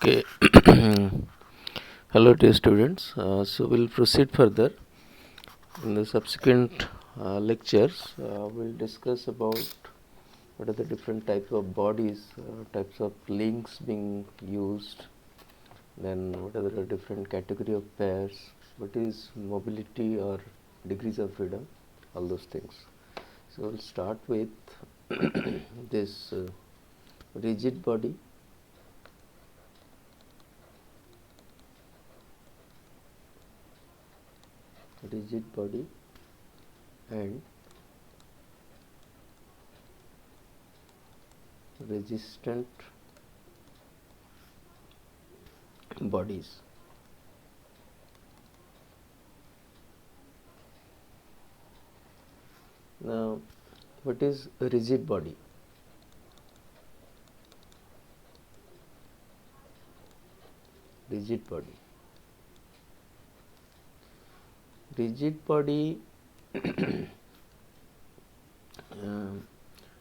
Okay. Hello dear students. So we'll proceed further. In the subsequent lectures, we'll discuss about what are the different types of bodies, types of links being used, then what are the different category of pairs, what is mobility or degrees of freedom, all those things. So we'll start with this rigid body. Rigid body and resistant bodies. Now, what is a rigid body? Rigid body. Rigid body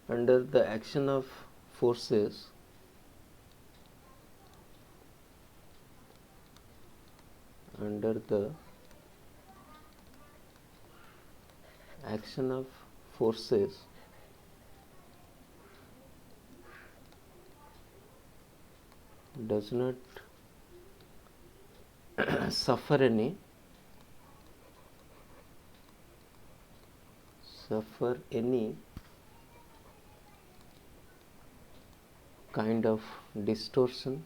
under the action of forces under the action of forces does not suffer any kind of distortion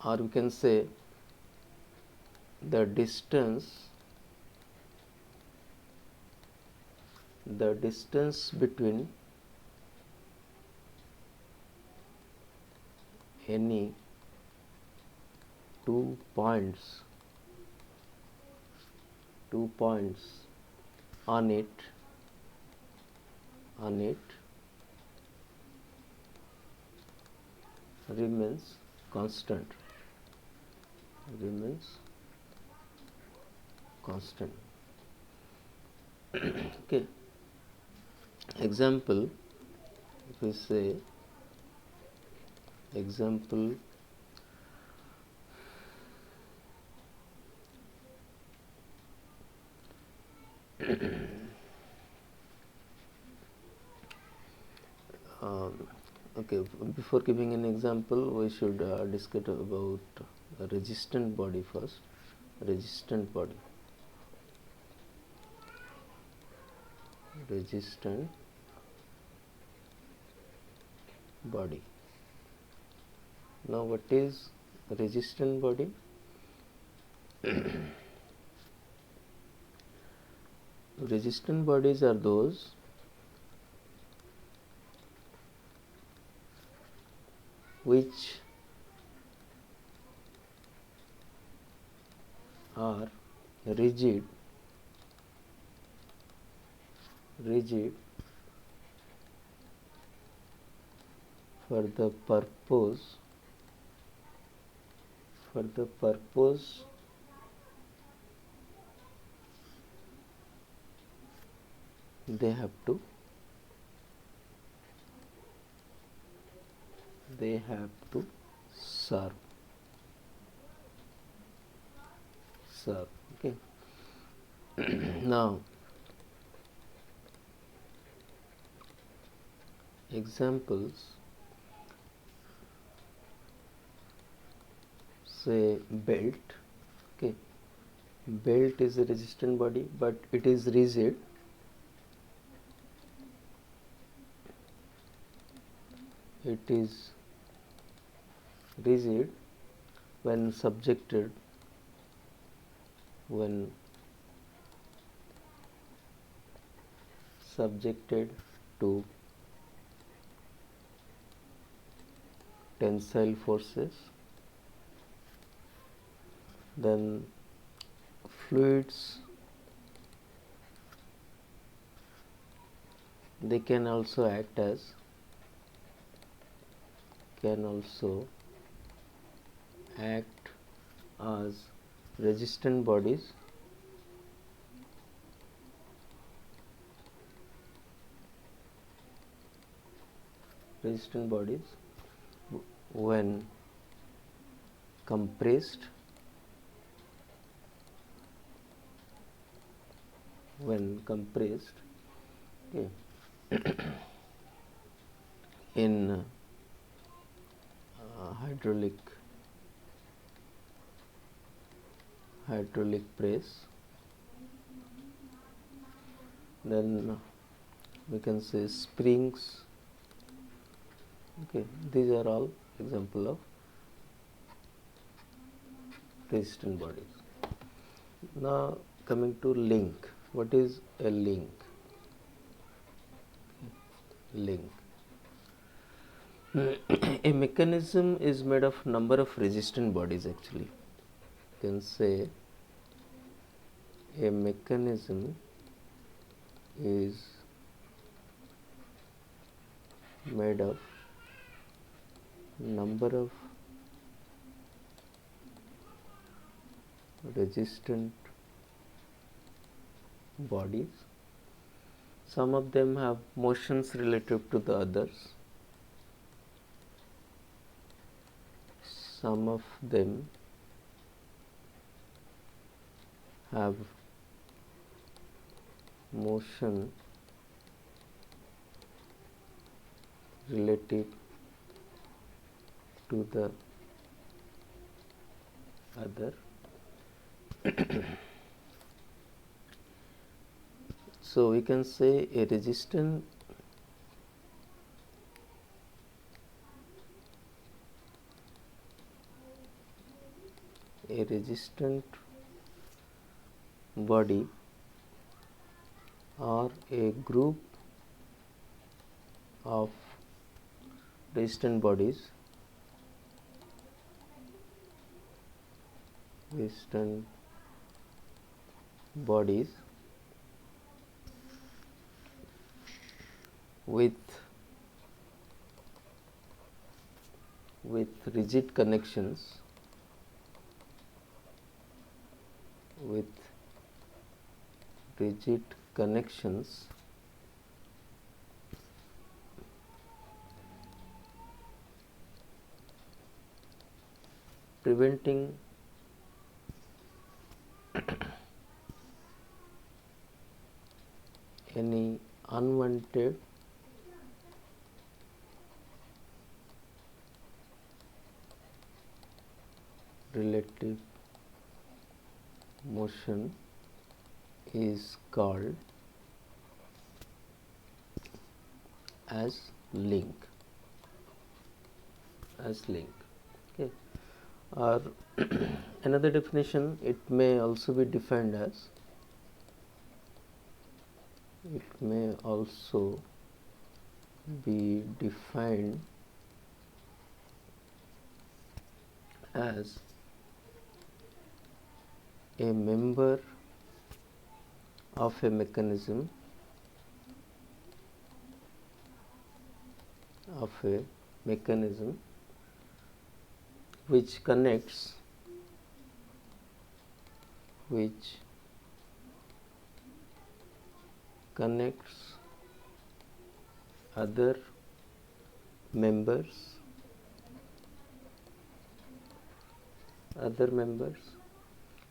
or we can say the distance between any two points on it remains constant. Okay. Example, if we say example okay, before giving an example we should discuss about a resistant body first. Resistant body. Now what is resistant body? Resistant bodies are those which are rigid for the purpose they have to serve. Okay. Now examples, say belt. Okay, belt is a resistant body, but it is rigid. It is rigid when subjected to tensile forces. Then fluids, they can also act as resistant bodies resistant bodies when compressed, okay, in hydraulic press. Then we can say springs. Okay, these are all example of resistant bodies. Now coming to link. What is a link? Link. A mechanism is made of number of resistant bodies actually. You can say a mechanism is made of number of resistant bodies. Some of them have motions relative to the others. Some of them have motion relative to the other. So we can say a resistant body or a group of resistant bodies with rigid connections preventing any unwanted relative motion is called as link. Okay. Or another definition, it may also be defined as a member of a mechanism which connects other members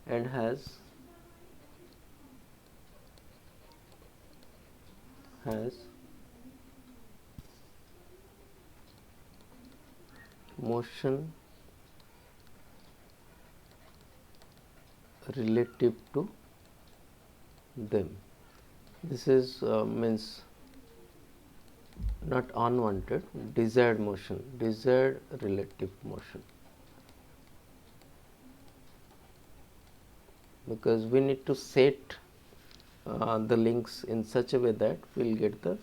and has motion relative to them. This is means not unwanted, desired relative motion, because we need to set the links in such a way that we will get the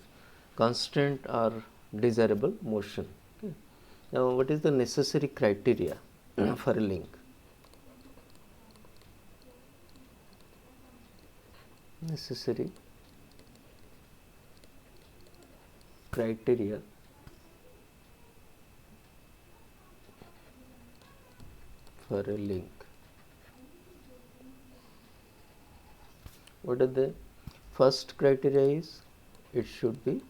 constant or desirable motion. Okay. Now, what is the necessary criteria for a link? Necessary criteria for a link. What are the first criteria is it should be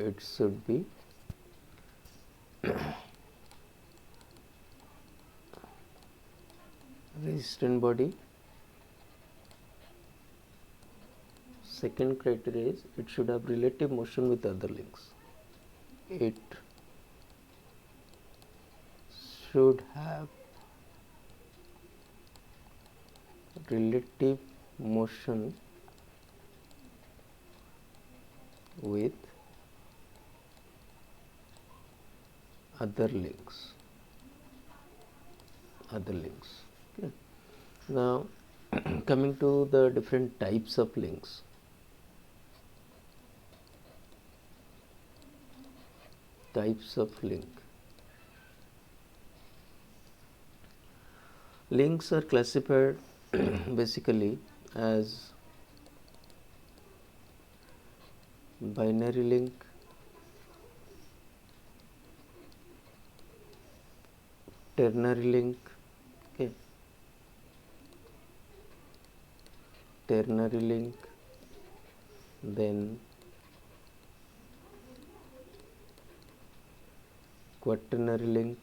it should be resistant body. Second criteria is it should have relative motion with other links. It should have relative motion with other links. Okay. Now coming to the different types of links. Types of link. Links are classified basically as binary link, ternary link, okay, ternary link, then quaternary link,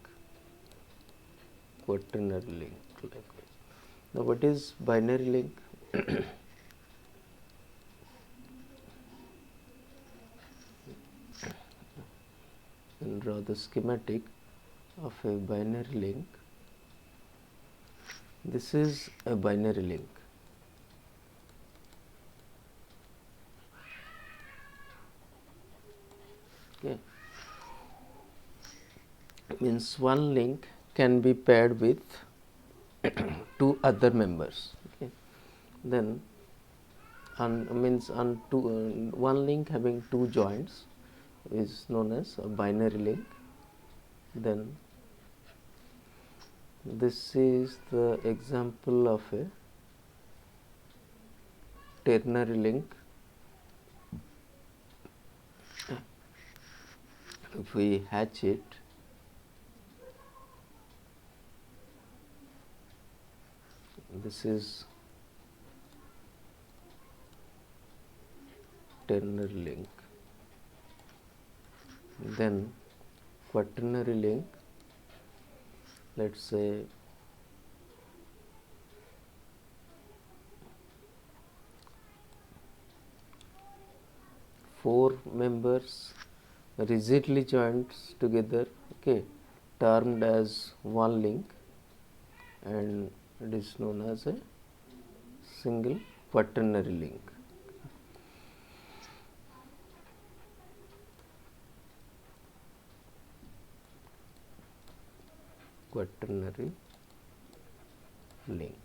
like that. Now what is binary link? And draw the schematic of a binary link. This is a binary link. Okay. Means one link can be paired with two other members. Okay. Then one link having two joints is known as a binary link. Then this is the example of a ternary link. If we hatch it, this is ternary link. Then quaternary link, let's say four members rigidly joined together, okay, termed as one link, and it is known as a single quaternary link. Quaternary link.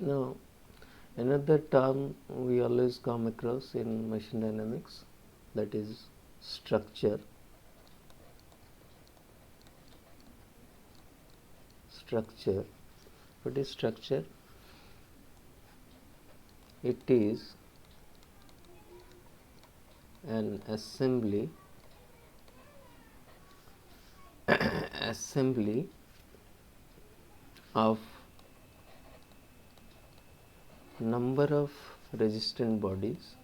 Now another term we always come across in machine dynamics, that is structure. What is structure? It is an assembly of number of resistant bodies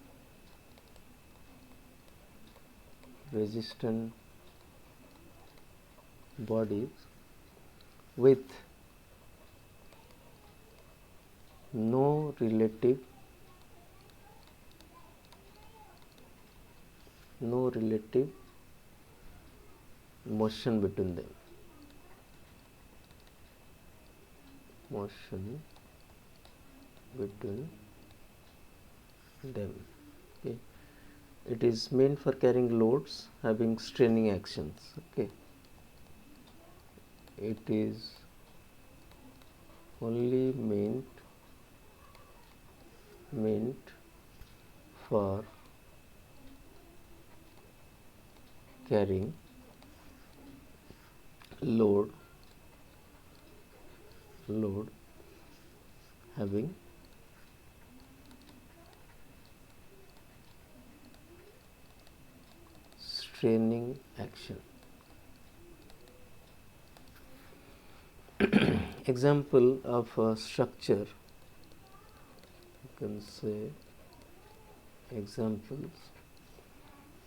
with no relative motion between them. Okay. It is meant for carrying loads having straining actions. Okay. It is only meant for carrying load having straining action. Example of a structure, you can say examples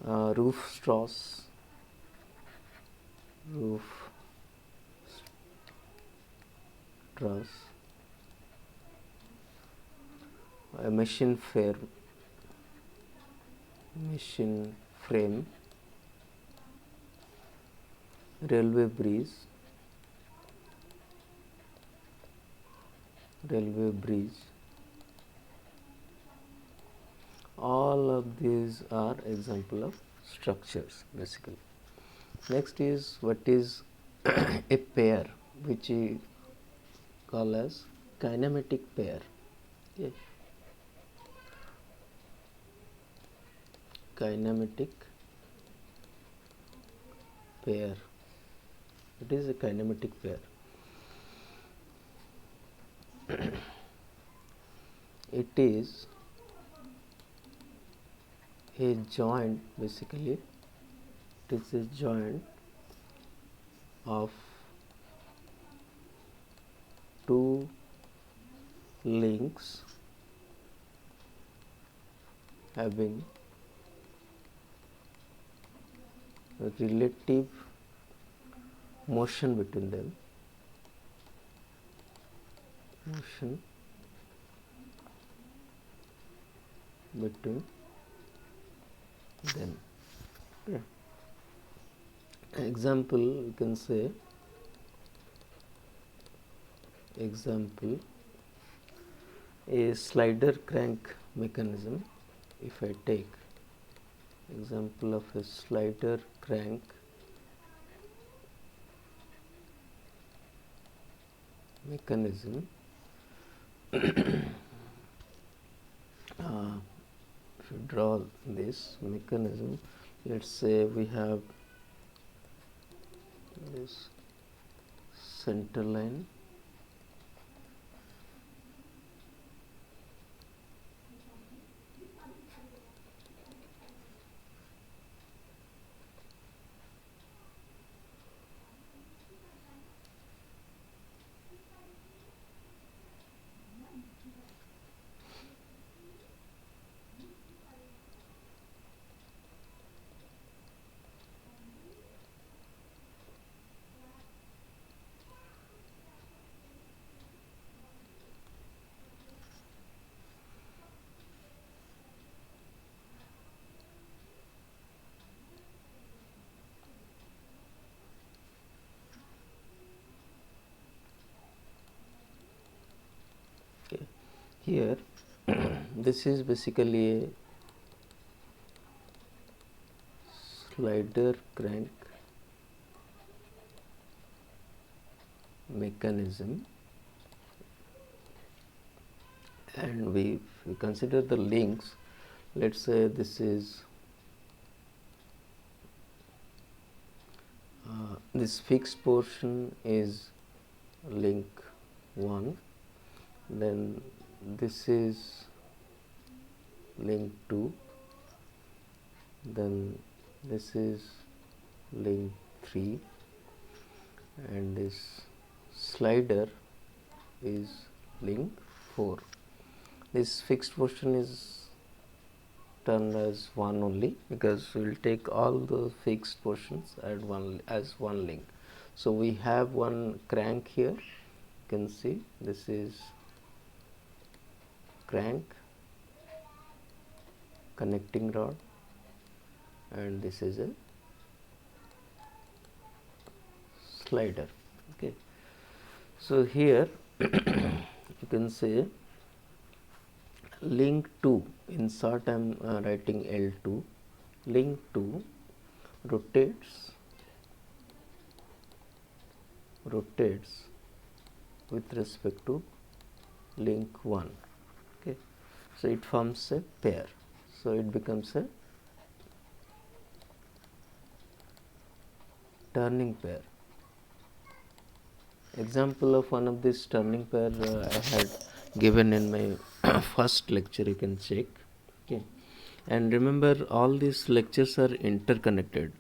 roof straws, roof truss, a machine frame, railway bridge. All of these are example of structures basically. Next is what is a pair, which we call as kinematic pair. Okay. Kinematic pair. It is a kinematic pair. It is a joint, basically it is a joint of two links having a relative motion between them, Okay. Example, you can say a slider crank mechanism. If I take example of a slider crank mechanism, if you draw this mechanism, let's say we have this center line, okay. Here this is basically a slider crank mechanism, and we consider the links. Let's say this is this fixed portion is link 1, then this is link 2, then this is link 3, and this slider is link 4. This fixed portion is termed as 1 only, because we will take all the fixed portions at one link. So we have one crank here, you can see this is crank, connecting rod, and this is a slider. Okay, so here you can say link 2, in short I am writing L2, link 2 rotates with respect to link 1. Okay, so it forms a pair, so it becomes a turning pair. Example of one of this turning pair I had given in my first lecture, you can check. Okay, and remember all these lectures are interconnected.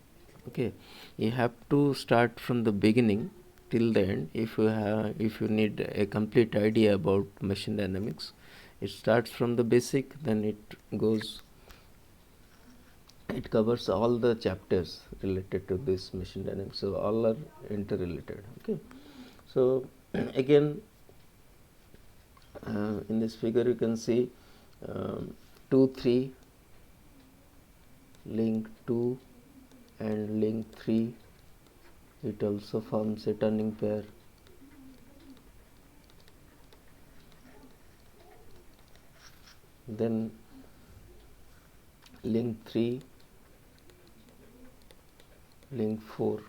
Okay, you have to start from the beginning till the end. If you need a complete idea about machine dynamics, it starts from the basic, then it goes it covers all the chapters related to this machine dynamics, so all are interrelated. Okay, so again, in this figure you can see 2 3 link 2 and link 3, it also forms a turning pair. Then link 3 link 4,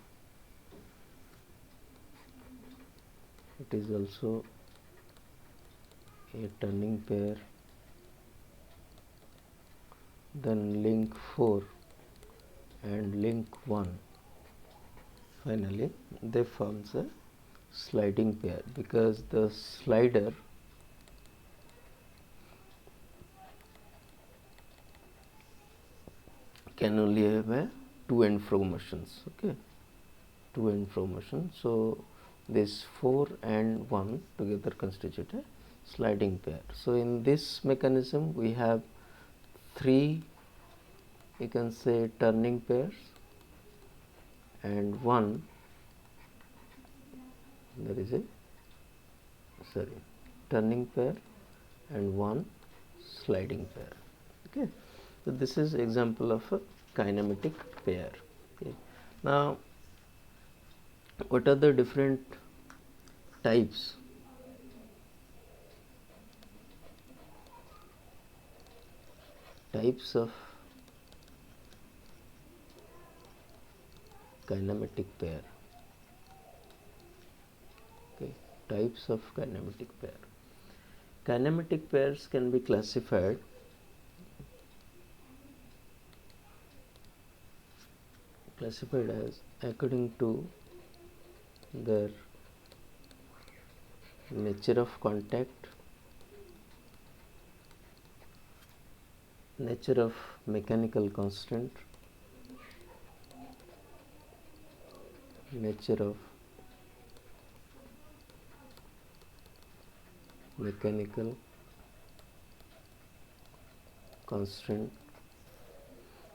it is also a turning pair. Then link 4 and link 1, finally they forms a sliding pair, because the slider can only have a to and fro motions. Okay, to and fro motion, so this 4 and 1 together constitute a sliding pair. So in this mechanism we have 3, you can say, turning pairs, and 1, there is a turning pair and 1 sliding pair. Okay, so this is example of a kinematic pair. Okay, now what are the different types? Types of kinematic pair. Okay, types of kinematic pair. Kinematic pairs can be classified as according to their nature of contact, nature of mechanical constant, nature of mechanical constant,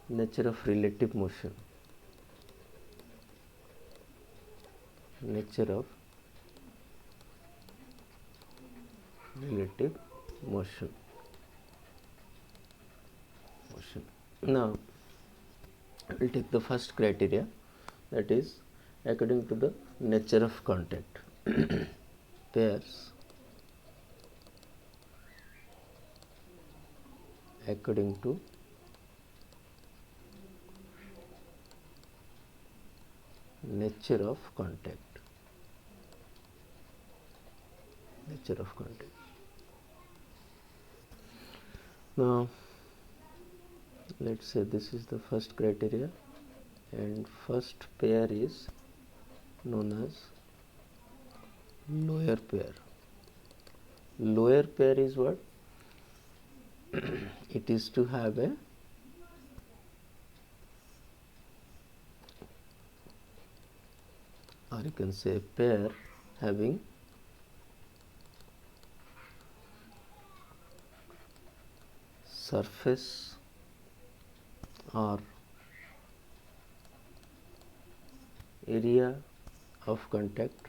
nature of relative motion, nature of relative motion. Now we will take the first criteria, that is according to the nature of contact. Pairs according to nature of contact. Nature of contact. Now let's say this is the first criteria, and first pair is known as lower pair. Lower pair is what? It is to have a or you can say pair having surface or area of contact,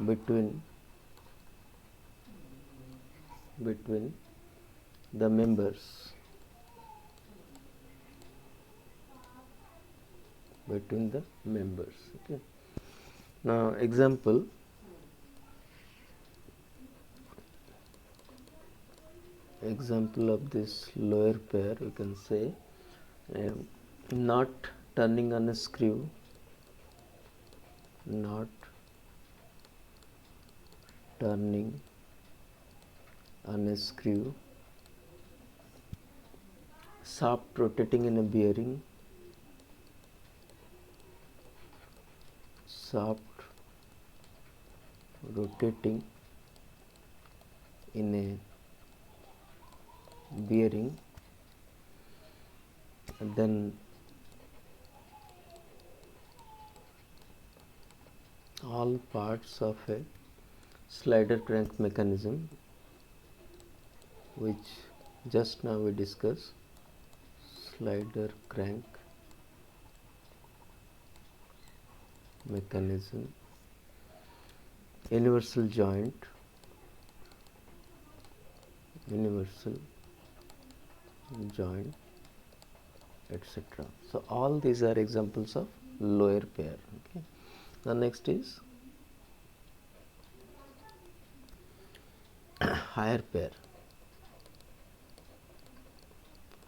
between the members, Okay, now example of this lower pair, we can say not turning on a screw, not turning on a screw, shaft rotating in a bearing, shaft rotating in a bearing, and then all parts of a slider crank mechanism which just now we discussed, slider crank mechanism, universal joint, etc. So all these are examples of lower pair. Okay. The next is higher pair.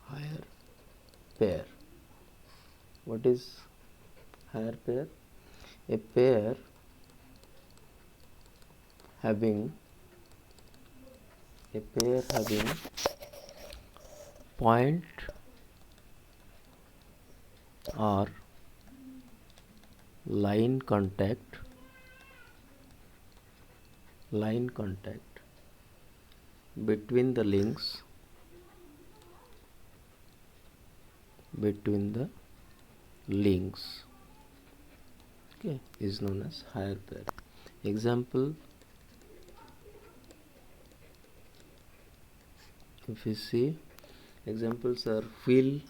Higher pair. What is higher pair? A pair having point or line contact between the links okay, is known as higher pair. Example, if you see, examples are wheel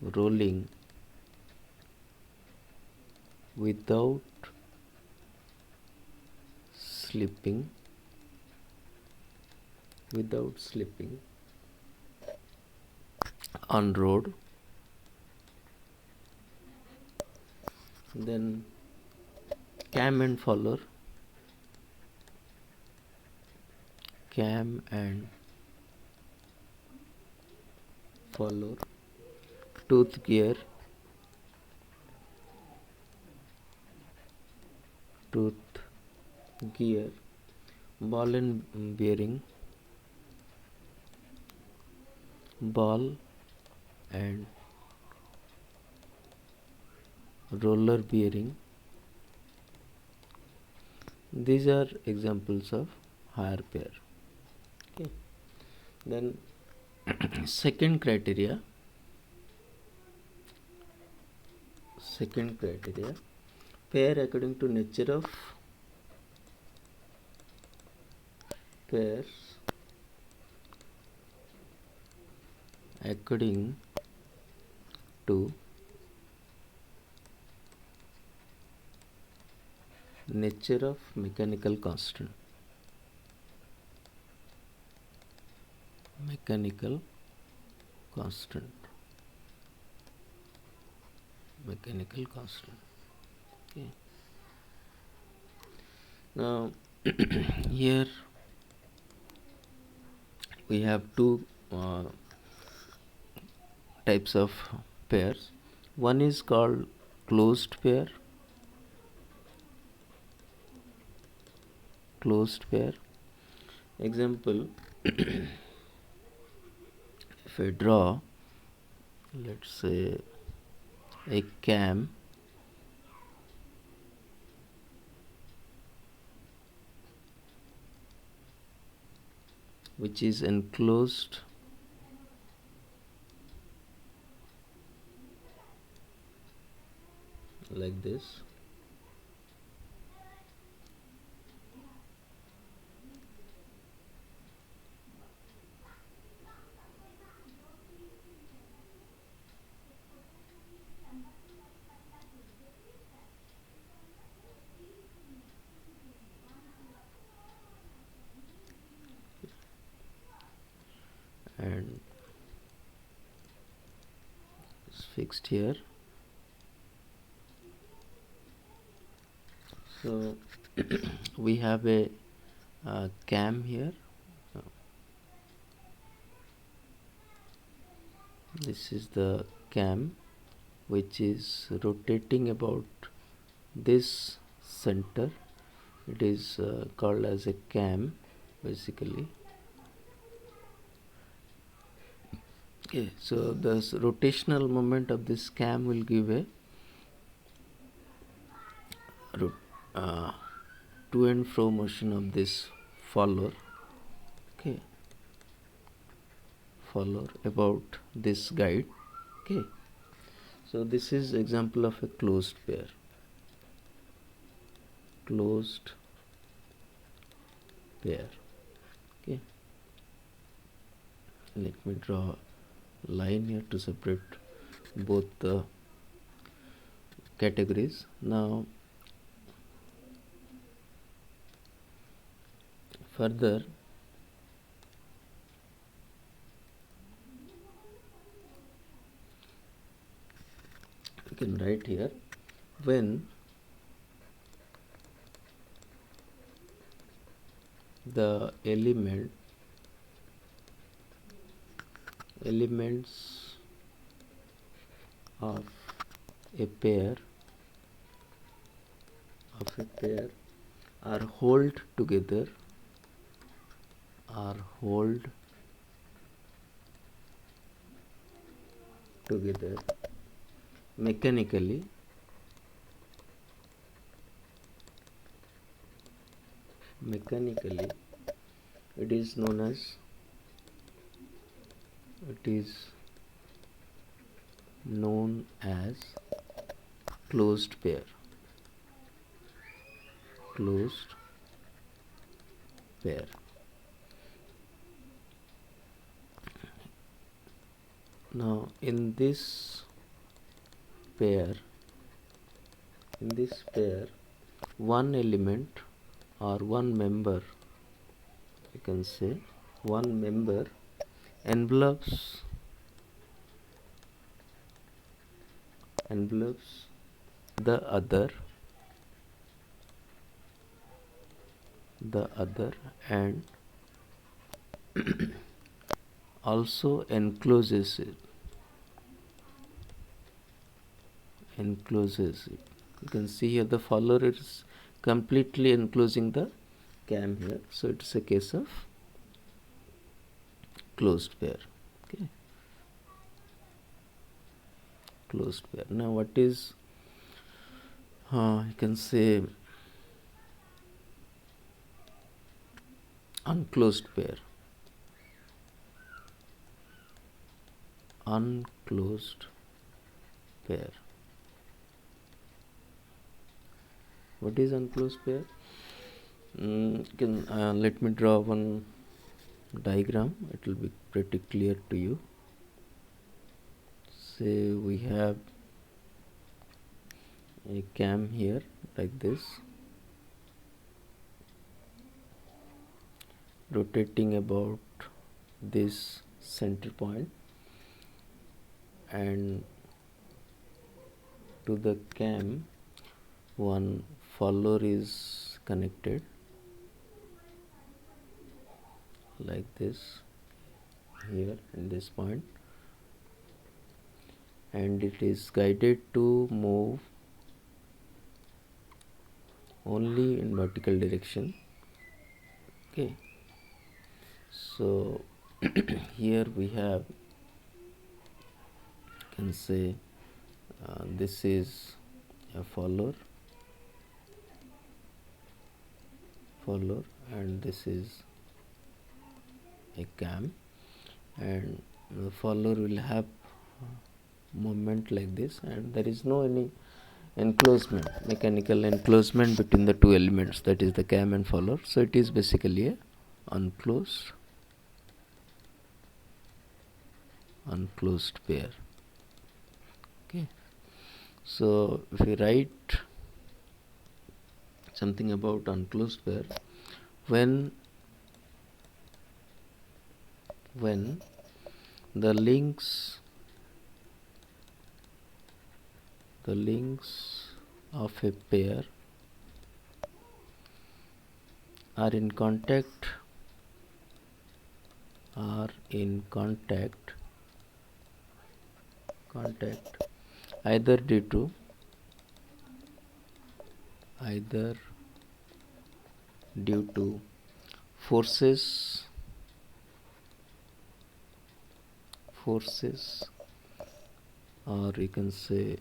rolling without slipping on road. Then cam and follower, tooth gear, ball and bearing, ball and roller bearing. These are examples of higher pair. Okay. Then second criteria, pair according to nature of pairs according to nature of mechanical constant. Okay. Now here we have two types of pairs. One is called closed pair. Example, if I draw, let's say, a cam which is enclosed like this, and it's fixed here. So we have a cam here. This is the cam which is rotating about this center. It is called as a cam basically. Okay, so the rotational moment of this cam will give a to and fro motion of this follower. Okay, follower about this guide. Okay, so this is example of a closed pair. Okay, let me draw a line here to separate both the categories. Now further, you can write here, when the elements of a pair are held together mechanically, it is known as closed pair. Now in this pair, one element or one member, you can say one member envelopes the other and also encloses it. You can see here the follower is completely enclosing the cam here, so it's a case of closed pair. Okay, closed pair. Now what is you can say unclosed pair. What is unclosed pair? Let me draw one diagram. It will be pretty clear to you. Say we have a cam here like this, rotating about this center point, and to the cam one follower is connected like this here in this point, and it is guided to move only in vertical direction. Okay, so here we have, you can say this is a follower and this is a cam, and the follower will have movement like this, and there is no any mechanical enclosement between the two elements, that is the cam and follower. So it is basically a unclosed pair. Okay, so if we write something about unclosed pair, when the links of a pair are in contact either due to forces or you can say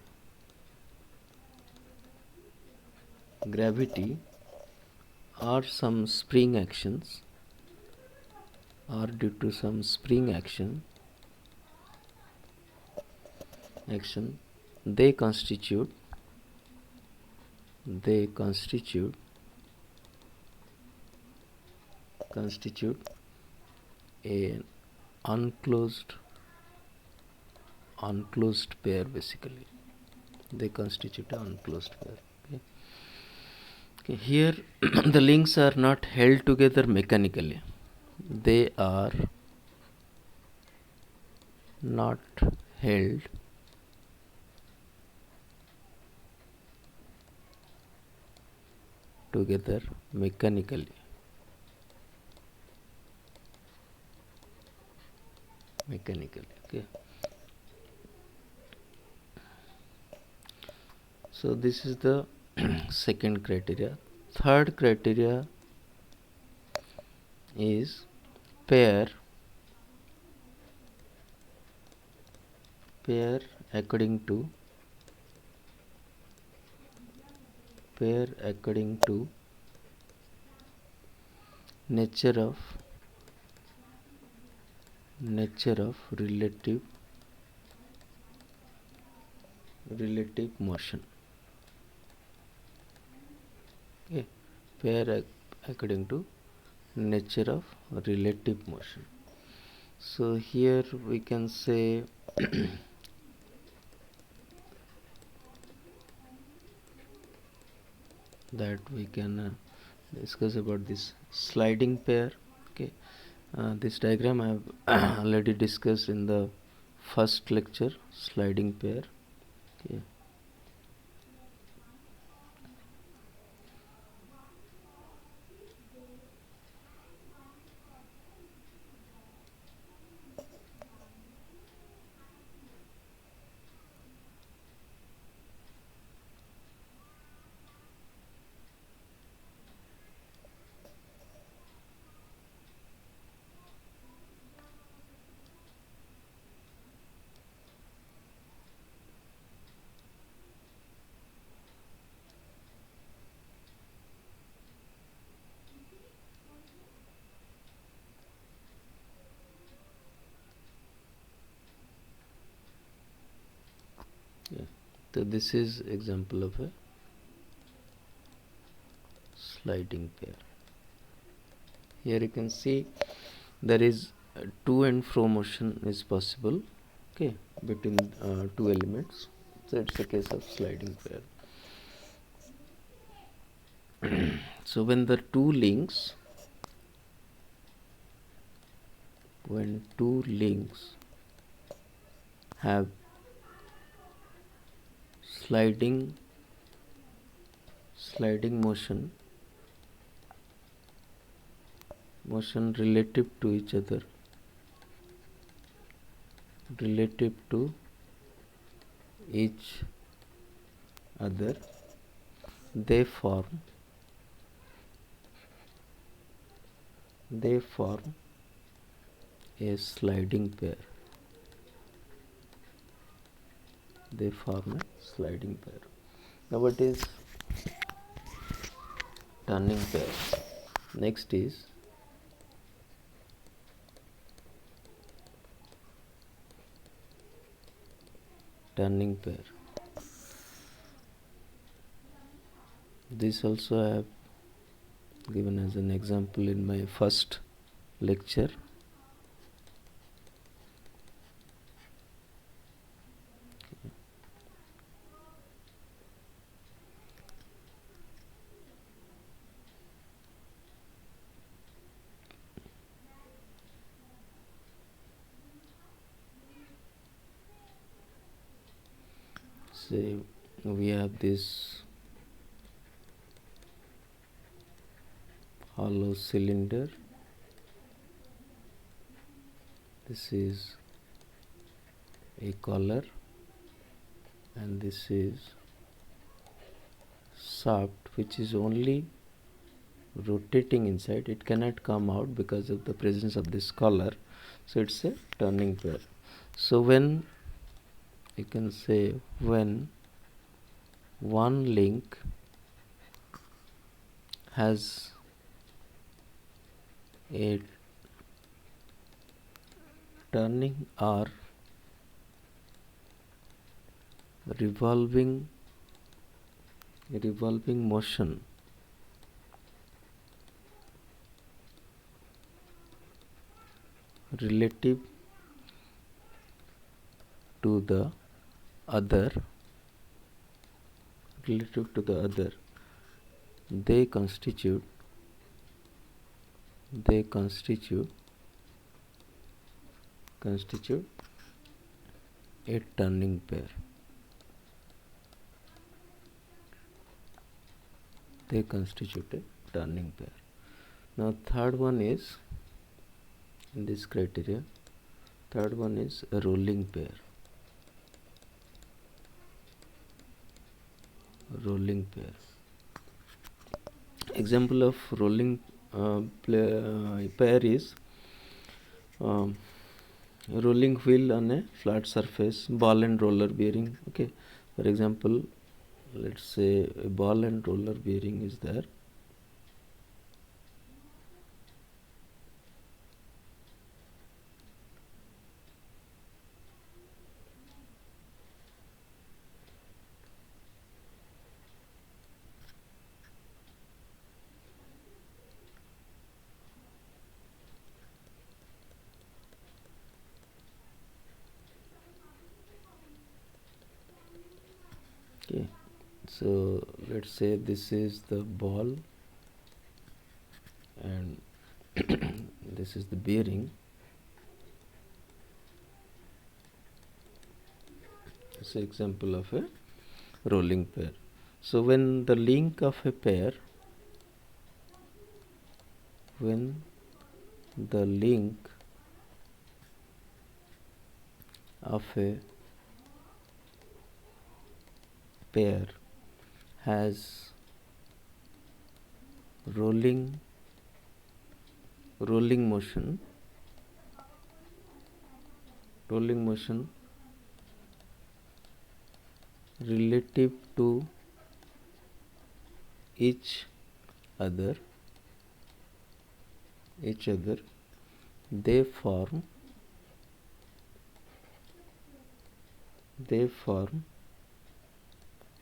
gravity or some spring actions, or due to some spring action they constitute constitute an unclosed pair. Basically they constitute an unclosed pair. Okay. Here the links are not held together mechanically, they are not held together mechanically. Okay. So this is the second criteria. Third criteria is pair according to nature of relative motion. Okay. Pair according to nature of relative motion. So here we can say that we can discuss about this sliding pair. Okay. This diagram I have already discussed in the first lecture, sliding pair. Okay. Yeah. So this is example of a sliding pair. Here you can see there is to and fro motion is possible, okay, between two elements. So it's a case of sliding pair. So when the two links have sliding motion relative to each other, they form a sliding pair. Now what is turning pair? Next is turning pair. This also I have given as an example in my first lecture. Say we have this hollow cylinder, this is a collar, and this is shaft which is only rotating inside, it cannot come out because of the presence of this collar. So it's a turning pair. So when you can say when one link has a turning or revolving motion relative to the other, they constitute a turning pair. They constitute a turning pair. Now third one is, in this criteria, third one is a rolling pair. Rolling pair. Example of rolling pair is rolling wheel on a flat surface, ball and roller bearing. Okay, for example, let's say a ball and roller bearing is there. Okay, so let's say this is the ball and this is the bearing. It's an example of a rolling pair. So when the link of a pair, when the link of a pair has rolling motion relative to each other, they form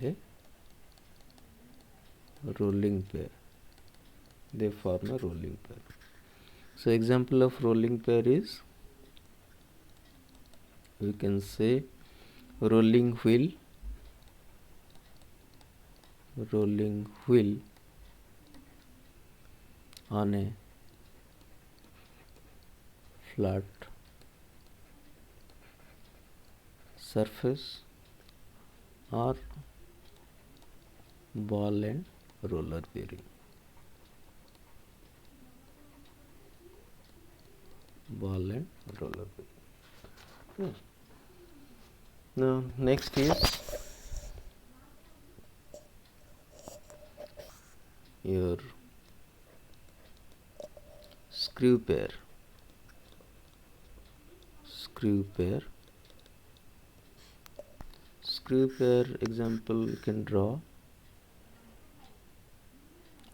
a rolling pair. So example of rolling pair is, we can say rolling wheel on a flat surface, or ball and roller bearing. Now next is your screw pair. Screw pair example you can draw.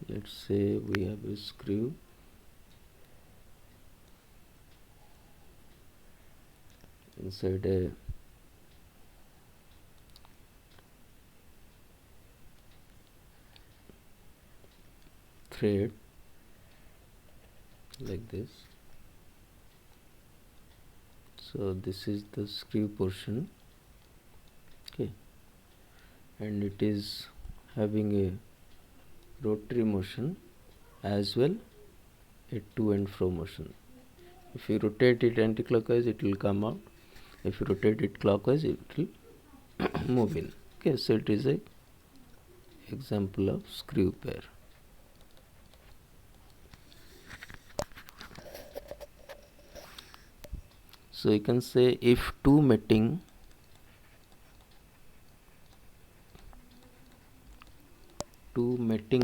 Let's say we have a screw inside a thread like this. So this is the screw portion. Okay, and it is having a rotary motion as well a to and fro motion. If you rotate it anti-clockwise, it will come out. If you rotate it clockwise, it will move in. Okay, so it is a example of screw pair. So you can say if two mating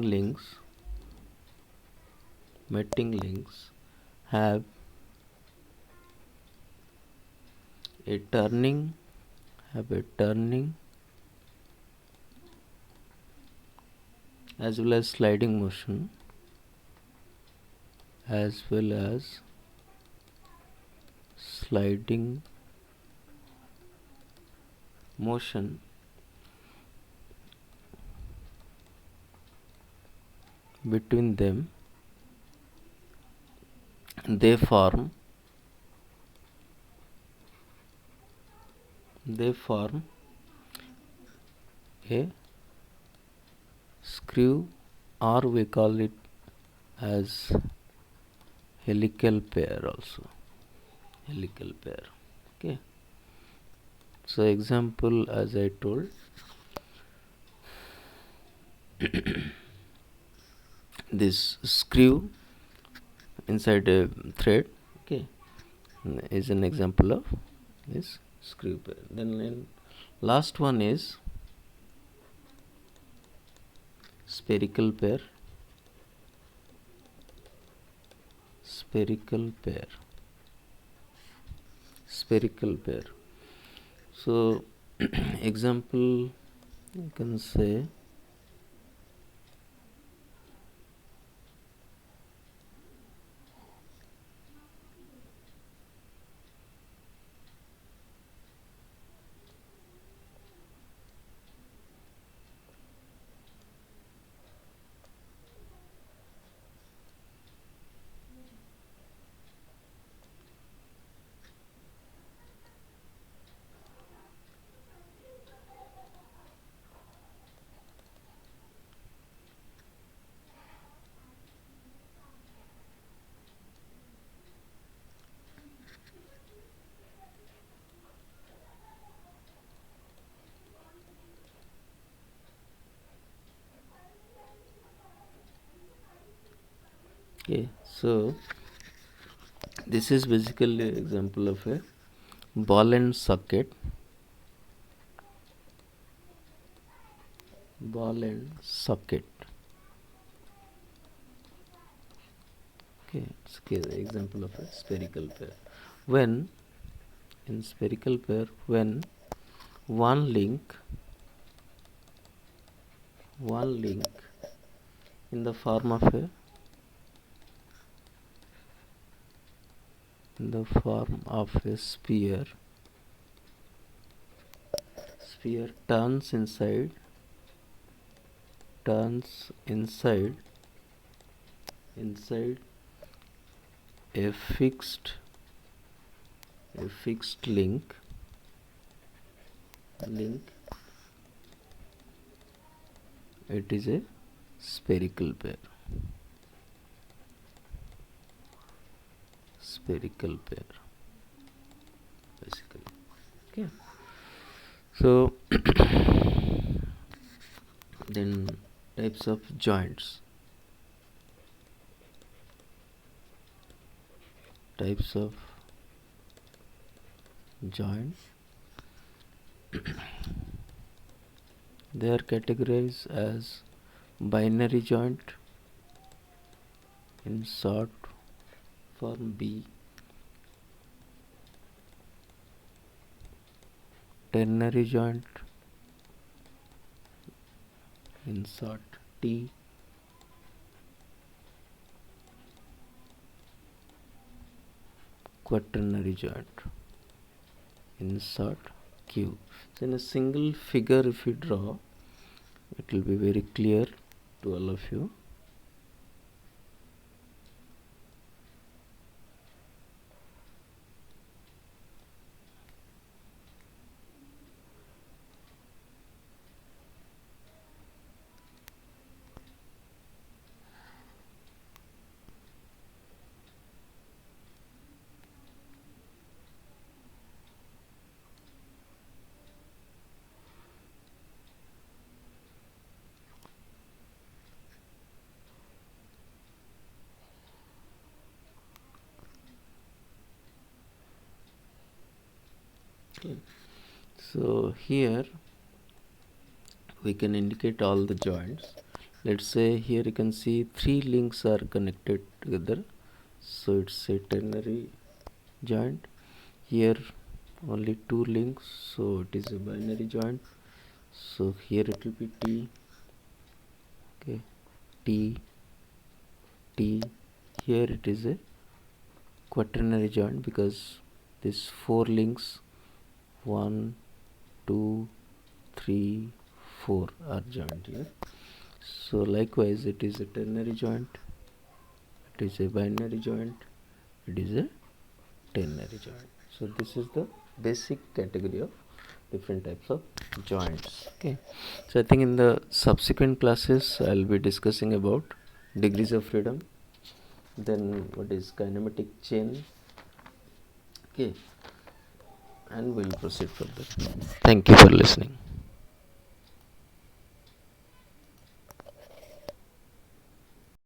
links have a turning as well as sliding motion, between them, they form they form a screw, or we call it as helical pair also. Helical pair. Okay. So example, as I told, this screw inside a thread, okay, is an example of this screw pair. Then last one is spherical pair. Spherical pair. Spherical pair. So example, you can say okay. So this is basically example of a ball and socket. Ball and socket. Okay, it's the example of a spherical pair. When in spherical pair, when one link in the form of a sphere turns inside a fixed link, it is a spherical pair. Spherical pair, basically. Okay. So then types of joints. Types of joints. They are categorized as binary joint in short form B, ternary joint in short T, quaternary joint in short Q. So in a single figure, if you draw, it will be very clear to all of you. Okay. So here we can indicate all the joints. Let's say here you can see 3 links are connected together, so it's a ternary joint. Here only 2 links, so it is a binary joint. So here it will be T, okay, T, T. Here it is a quaternary joint because these 4 links, 1, 2, 3, 4 are joined here. So likewise it is a ternary joint, it is a binary joint, it is a ternary joint. So this is the basic category of different types of joints. Okay, so I think in the subsequent classes I'll be discussing about degrees of freedom, then what is kinematic chain. Okay, and we'll proceed further. Thank you for listening.